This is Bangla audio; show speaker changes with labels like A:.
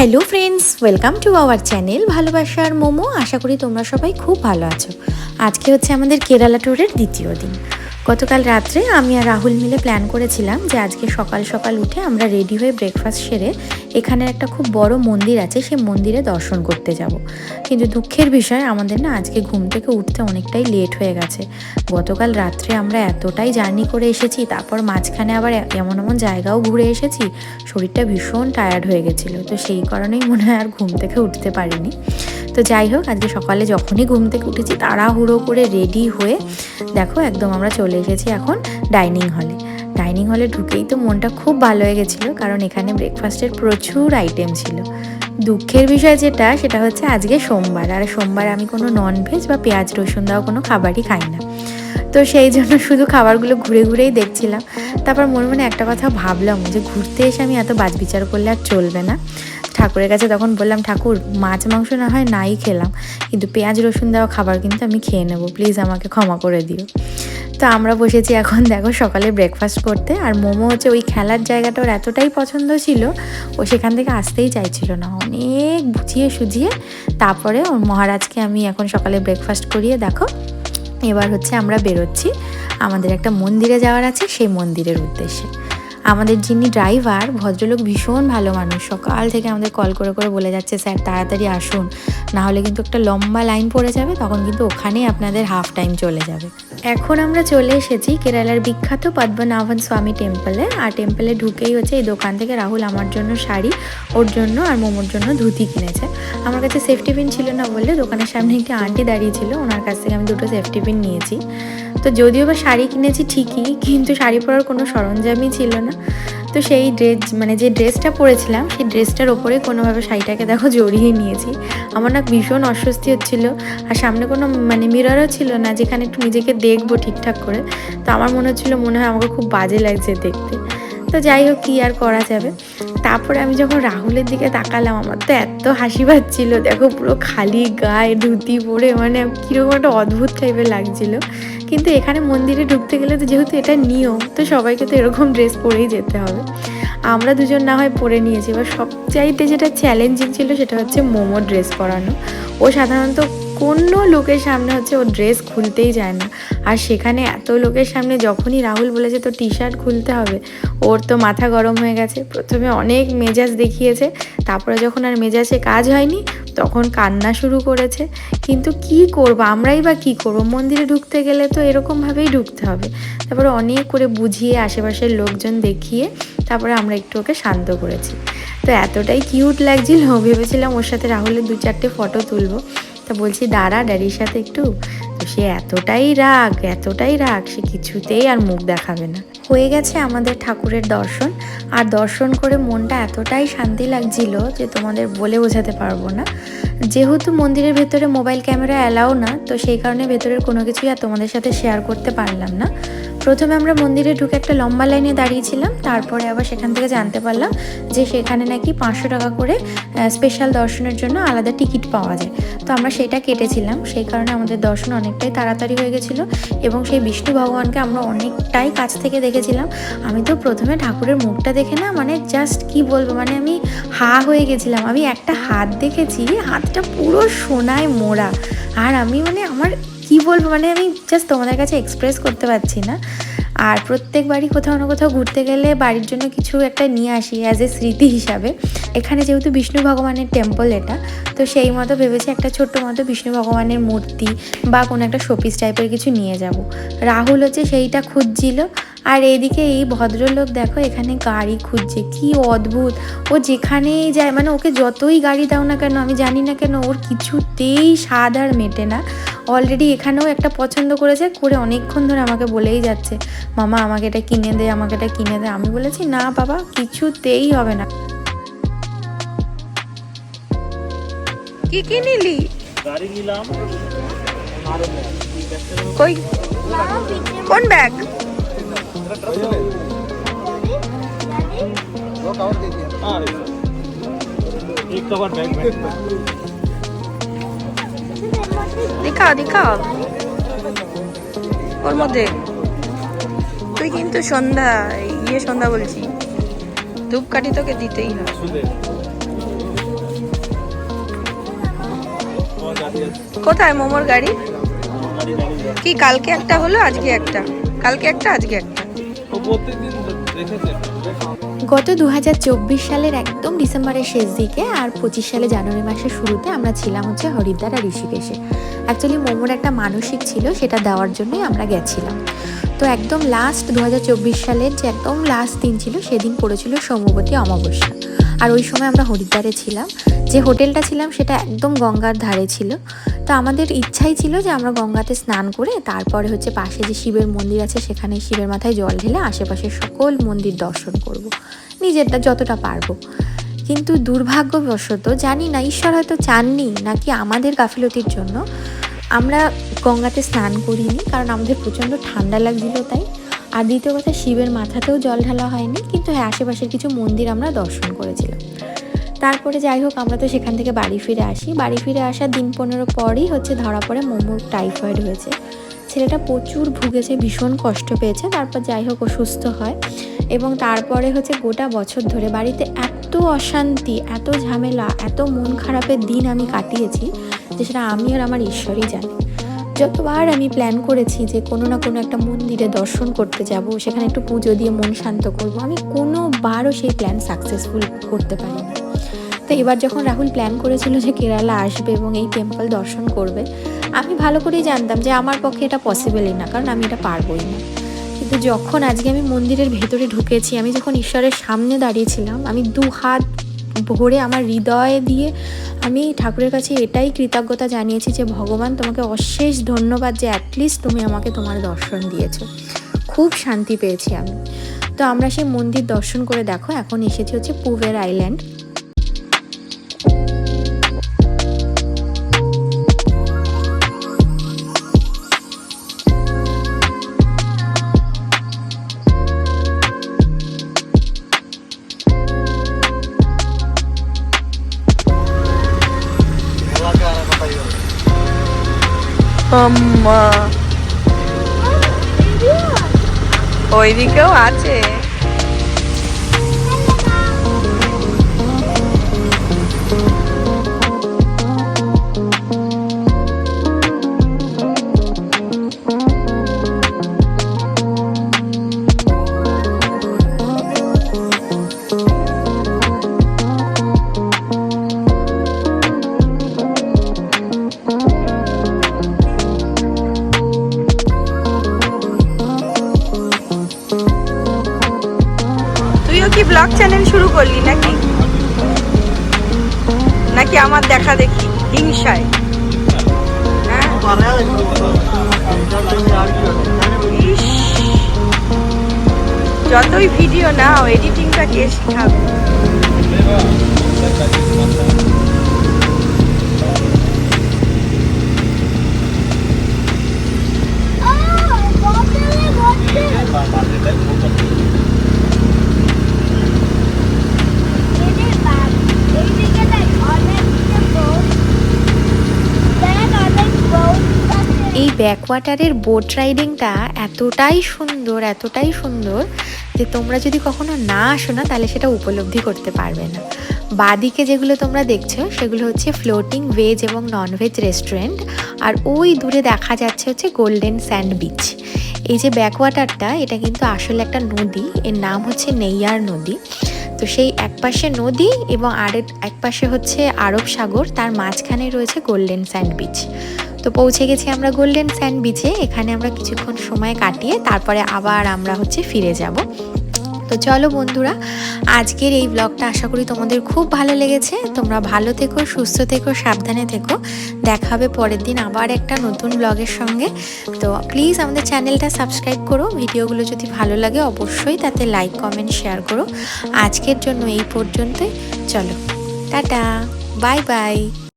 A: Hello friends, welcome to our channel ভালোবাসার মোমো। আশা করি তোমরা সবাই খুব ভালো আছো। আজকে হচ্ছে আমাদের কেরালা ট্যুরের দ্বিতীয় দিন। গতকাল রাত্রে আমি আর রাহুল মিলে প্ল্যান করেছিলাম যে আজকে সকাল সকাল উঠে আমরা রেডি হয়ে ব্রেকফাস্ট সেরে এখানের একটা খুব বড় মন্দির আছে, সেই মন্দিরে দর্শন করতে যাব। কিন্তু দুঃখের বিষয় আমাদের না আজকে ঘুম থেকে উঠতে অনেকটাই লেট হয়ে গেছে। গতকাল রাত্রে আমরা এতটাই জার্নি করে এসেছি, তারপর মাঝখানে আবার এমন এমন জায়গাও ঘুরে এসেছি, শরীরটা ভীষণ টায়ার্ড হয়ে গেছিলো। তো সেই কারণেই মনে হয় আর ঘুম থেকে উঠতে পারিনি। তো যাই হোক, আজকে সকালে যখনই ঘুম থেকে উঠেছি তাড়াহুড়ো করে রেডি হয়ে দেখো একদম আমরা চলে এসেছি এখন ডাইনিং হলে। ডাইনিং হলে ঢুকেই তো মনটা খুব ভালো হয়ে গেছিলো, কারণ এখানে ব্রেকফাস্টের প্রচুর আইটেম ছিল। দুঃখের বিষয় সেটা হচ্ছে আজকে সোমবার, আর সোমবার আমি কোনো ননভেজ বা পেঁয়াজ রসুন দেওয়া কোনো খাবারই খাই না। তো সেই জন্য শুধু খাবারগুলো ঘুরে ঘুরেই দেখছিলাম। তারপর মনে মনে একটা কথা ভাবলাম যে ঘুরতে এসে আমি এত বাছবিচার করলে আর চলবে না। ঠাকুরের কাছে তখন বললাম, ঠাকুর মাছ মাংস না হয় নাই খেলাম, কিন্তু পেঁয়াজ রসুন দেওয়া খাবার কিন্তু আমি খেয়ে নেবো, প্লিজ আমাকে ক্ষমা করে দিও। তো আমরা বসেছি এখন দেখো সকালে ব্রেকফাস্ট করতে। আর মোমো হচ্ছে ওই খেলার জায়গাটা ওর এতটাই পছন্দ ছিল, ও সেখান থেকে আসতেই চাইছিল না। অনেক বুঝিয়ে সুঝিয়ে তারপরে ওর মহারাজকে আমি এখন সকালে ব্রেকফাস্ট করিয়ে দেখো এবার হচ্ছে আমরা বেরোচ্ছি। আমাদের একটা মন্দিরে যাওয়ার আছে, সেই মন্দিরের উদ্দেশ্যে। আমাদের যিনি ড্রাইভার ভদ্রলোক ভীষণ ভালো মানুষ, সকাল থেকে আমাদের কল করে করে বলে যাচ্ছে, স্যার তাড়াতাড়ি আসুন, না হলে কিন্তু একটা লম্বা লাইন পড়ে যাবে, তখন কিন্তু ওখানেই আপনাদের হাফ টাইম চলে যাবে। এখন আমরা চলে এসেছি কেরালার বিখ্যাত পদ্মনাভন স্বামী টেম্পলে। আর টেম্পলে ঢুকেই হচ্ছে এই দোকান থেকে রাহুল আমার জন্য শাড়ি, ওর জন্য আর মোমোর জন্য ধুতি কিনেছে। আমার কাছে সেফটি পিন ছিল না বললে দোকানের সামনে একটি আন্টি দাঁড়িয়ে ছিল, ওনার কাছ থেকে আমি দুটো সেফটি পিন নিয়েছি। তো যদিও বা শাড়ি কিনেছি ঠিকই, কিন্তু শাড়ি পরার কোনো সরঞ্জামই ছিল না। তো সেই যে ড্রেসটা পরেছিলাম সেই ড্রেসটার ওপরে কোনোভাবে শাড়িটাকে দেখো জড়িয়ে নিয়েছি। আমার না ভীষণ অস্বস্তি হচ্ছিলো, আর সামনে কোনো মিররও ছিল না যেখানে একটু নিজেকে দেখবো ঠিকঠাক করে। তো আমার মনে হচ্ছিলো মনে হয় আমাকে খুব বাজে লাগছে দেখতে। তো যাই হোক, কী আর করা যাবে। তারপরে আমি যখন রাহুলের দিকে তাকালাম, আমার তো এত হাসি পাচ্ছিল, দেখো পুরো খালি গায়ে ধুতি পরে, মানে কীরকম একটা অদ্ভুত টাইপের লাগছিলো। কিন্তু এখানে মন্দিরে ঢুকতে গেলে তো যেহেতু এটা নিয়ম, তো সবাইকে তো এরকম ড্রেস পরেই যেতে হবে। আমরা দুজন না হয় পরে নিয়েছি, এবার সবচাইতে যেটা চ্যালেঞ্জিং ছিল সেটা হচ্ছে মোমো ড্রেস পরানো। ও সাধারণত কোনো লোকের সামনে হচ্ছে ও ড্রেস খুলতেই যায় না, আর সেখানে এত লোকের সামনে যখনই রাহুল বলেছে তো টি শার্ট খুলতে হবে, ওর তো মাথা গরম হয়ে গেছে। প্রথমে অনেক মেজাজ দেখিয়েছে, তারপরে যখন আর মেজাজে কাজ হয়নি তখন কান্না শুরু করেছে। কিন্তু কি করব, আমরাই বা কী করবো, মন্দিরে ঢুকতে গেলে তো এরকমভাবেই ঢুকতে হবে। তারপরে অনেক করে বুঝিয়ে আশেপাশের লোকজন দেখিয়ে তারপরে আমরা একটু ওকে শান্ত করেছি। তো এতটাই কিউট লাগছিল, ভেবেছিলাম ওর সাথে রাহুলের 2-4টে ফটো তুলবো। তা বলছি দাঁড়া ড্যাডির সাথে একটু। তো সে এতটাই রাগ সে কিছুতেই আর মুখ দেখাবে না। হয়ে গেছে আমাদের ঠাকুরের দর্শন, আর দর্শন করে মনটা এতটাই শান্তি লাগছিল যে তোমাদের বলে বোঝাতে পারবো না। যেহেতু মন্দিরের ভেতরে মোবাইল ক্যামেরা অ্যালাউ না, তো সেই কারণে ভেতরের কোনো কিছুই আর তোমাদের সাথে শেয়ার করতে পারলাম না। প্রথমে আমরা মন্দিরে ঢুকে একটা লম্বা লাইনে দাঁড়িয়েছিলাম, তারপরে আবার সেখান থেকে জানতে পারলাম যে সেখানে নাকি 500 টাকা করে স্পেশাল দর্শনের জন্য আলাদা টিকিট পাওয়া যায়। তো আমরা সেটা কেটেছিলাম, সেই কারণে আমাদের দর্শন অনেকটাই তাড়াতাড়ি হয়ে গেছিলো, এবং সেই বিষ্ণু ভগবানকে আমরা অনেকটাই কাছ থেকে দেখেছিলাম। আমি তো প্রথমে ঠাকুরের মুখটা দেখে না মানে জাস্ট কি বলবো, মানে আমি হা হয়ে গেছিলাম। আমি একটা হাত দেখেছি, হাতটা পুরো সোনায় মোড়া, আর আমি মানে আমার কি বলবো, মানে আমি জাস্ট তোমাদের কাছে এক্সপ্রেস করতে পারছি না। আর প্রত্যেকবারই কোথাও না কোথাও ঘুরতে গেলে বাড়ির জন্য কিছু একটা নিয়ে আসি অ্যাজ এ স্মৃতি হিসাবে। এখানে যেহেতু বিষ্ণু ভগবানের টেম্পল এটা, তো সেই মতো ভেবেছি একটা ছোট্ট মতো বিষ্ণু ভগবানের মূর্তি বা কোনো একটা শোপিস টাইপের কিছু নিয়ে যাব। রাহুল হচ্ছে সেইটা খুঁজছিল, আর এইদিকে এই ভদ্রলোক দেখো এখানে গাড়ি খুঁজছে, কি অদ্ভুত। ও যেখানেই যায়, মানে ওকে যতই গাড়ি দাও না কেন, আমি জানি না কেন ওর কিছুতেই স্বাদ আর মেটে না। অলরেডি এখানেও একটা পছন্দ করেছে, করে অনেকক্ষণ ধরে আমাকে বলেই যাচ্ছে, মামা আমাকে এটা কিনে দে, আমাকে এটা কিনে দে। আমি বলেছি না বাবা, কিছুতেই হবে না।
B: কি কি নিলি?
C: গাড়ি নিলাম,
B: কই কোন ব্যাগ?
C: एक कवर बैग में
B: দেখাও ওর মধ্যে। তুই কিন্তু সন্ধ্যা বলছি, ধূপকাঠি তোকে দিতেই হবে। কোথায় মোমোর গাড়ি?
C: গাড়ি গাড়ি যায়।
B: কি কালকে একটা হলো, আজকে একটা? কালকে একটা, আজকে একটা?
C: ও প্রত্যেকদিন রেখেছে।
A: গত 2024 সালের একদম ডিসেম্বরের শেষ দিকে আর 25 সালে জানুয়ারি মাসের শুরুতে আমরা ছিলাম হচ্ছে হরিদ্বার আর ঋষিকেশে। অ্যাকচুয়ালি মোমোর একটা মানসিক ছিল, সেটা দেওয়ার জন্যই আমরা গেছিলাম। তো একদম লাস্ট 2024 সালের যে একদম লাস্ট দিন ছিল, সেদিন পড়েছিল সৌমবতী অমাবস্যা। আর ওই সময় আমরা হরিদ্বারে ছিলাম। যে হোটেলটা ছিলাম সেটা একদম গঙ্গার ধারে ছিল। তো আমাদের ইচ্ছাই ছিল যে আমরা গঙ্গাতে স্নান করে তারপরে হচ্ছে পাশে যে শিবের মন্দির আছে সেখানে শিবের মাথায় জল ঢেলে আশেপাশের সকল মন্দির দর্শন করব, নিজেরটা যতটা পারবো। কিন্তু দুর্ভাগ্যবশত জানি না ঈশ্বর হয়তো চাননি নাকি আমাদের গাফিলতির জন্য আমরা গঙ্গাতে স্নান করিনি, কারণ আমাদের প্রচণ্ড ঠান্ডা লাগছিল তাই। আর দ্বিতীয় কথা, শিবের মাথাতেও জল ঢালা হয়নি, কিন্তু হ্যাঁ আশেপাশের কিছু মন্দির আমরা দর্শন করেছিলাম। তারপরে যাই হোক, আমরা তো সেখান থেকে বাড়ি ফিরে আসি। বাড়ি ফিরে আসার দিন 15 পরই হচ্ছে ধরা পড়ে মোমোর টাইফয়েড হয়েছে। ছেলেটা প্রচুর ভুগেছে, ভীষণ কষ্ট পেয়েছে। তারপর যাই হোক ও সুস্থ হয় এবং তারপরে হচ্ছে গোটা বছর ধরে বাড়িতে এত অশান্তি, এত ঝামেলা, এত মন খারাপের দিন আমি কাটিয়েছি যে সেটা আমি আর আমার ঈশ্বরই জানি। যতবার আমি প্ল্যান করেছি যে কোনো না কোনো একটা মন্দিরে দর্শন করতে যাব, সেখানে একটু পুজো দিয়ে মন শান্ত করব, আমি কোনোবারও সেই প্ল্যান সাকসেসফুল করতে পারিনি। তো এবার যখন রাহুল প্ল্যান করেছিল যে কেরালা আসবে এবং এই টেম্পল দর্শন করবে, আমি ভালো করেই জানতাম যে আমার পক্ষে এটা পসিবলই না, কারণ আমি এটা পারবোই না। কিন্তু যখন আজকে আমি মন্দিরের ভেতরে ঢুকেছি, আমি যখন ঈশ্বরের সামনে দাঁড়িয়েছিলাম, আমি দু হাত ভরে আমার হৃদয়ে দিয়ে আমি ঠাকুরের কাছে এটাই কৃতজ্ঞতা জানিয়েছি যে ভগবান তোমাকে অশেষ ধন্যবাদ যে অ্যাটলিস্ট তুমি আমাকে তোমার দর্শন দিয়েছো। খুব শান্তি পেয়েছি আমি। তো আমরা সেই মন্দির দর্শন করে দেখো এখন এসেছি হচ্ছে পুভের আইল্যান্ড।
B: ওইদিকেও আছে। তুইও কি ব্লগ চ্যানেল শুরু করলি নাকি? নাকি আমার দেখা দেখি হিংসায়? হ্যাঁ? ইস, যতই ভিডিও নাও এডিটিংটা কে শিখাবে?
A: এই ব্যাকওয়াটারের বোট রাইডিংটা এতটাই সুন্দর যে তোমরা যদি কখনো না আসো না তাহলে সেটা উপলব্ধি করতে পারবে না। বাদিকে যেগুলো তোমরা দেখছো সেগুলো হচ্ছে ফ্লোটিং ভেজ এবং ননভেজ রেস্টুরেন্ট, আর ওই দূরে দেখা যাচ্ছে হচ্ছে গোল্ডেন স্যান্ড বিচ। এই যে ব্যাকওয়াটারটা, এটা কিন্তু আসলে একটা নদী, এর নাম হচ্ছে নেইয়ার নদী। তো সেই একপাশে নদী এবং একপাশে হচ্ছে আরব সাগর, তার মাঝখানে রয়েছে গোল্ডেন স্যান্ড বিচ। তো পৌঁছে গেছি আমরা গোল্ডেন স্যান্ড বিচে। এখানে আমরা কিছুক্ষণ সময় কাটিয়ে তারপরে আবার আমরা হচ্ছে ফিরে যাব। তো চলো বন্ধুরা, আজকের এই ব্লগটা আশা করি তোমাদের খুব ভালো লেগেছে। তোমরা ভালো থেকো, সুস্থ থেকো, সাবধানে থেকো। দেখা হবে পরের দিন আবার একটা নতুন ব্লগের সঙ্গে। তো প্লিজ আমাদের চ্যানেলটা সাবস্ক্রাইব করো। ভিডিওগুলো যদি ভালো লাগে অবশ্যই তাতে লাইক, কমেন্ট, শেয়ার করো। আজকের জন্য এই পর্যন্তই। চলো, টাটা, বাই বাই।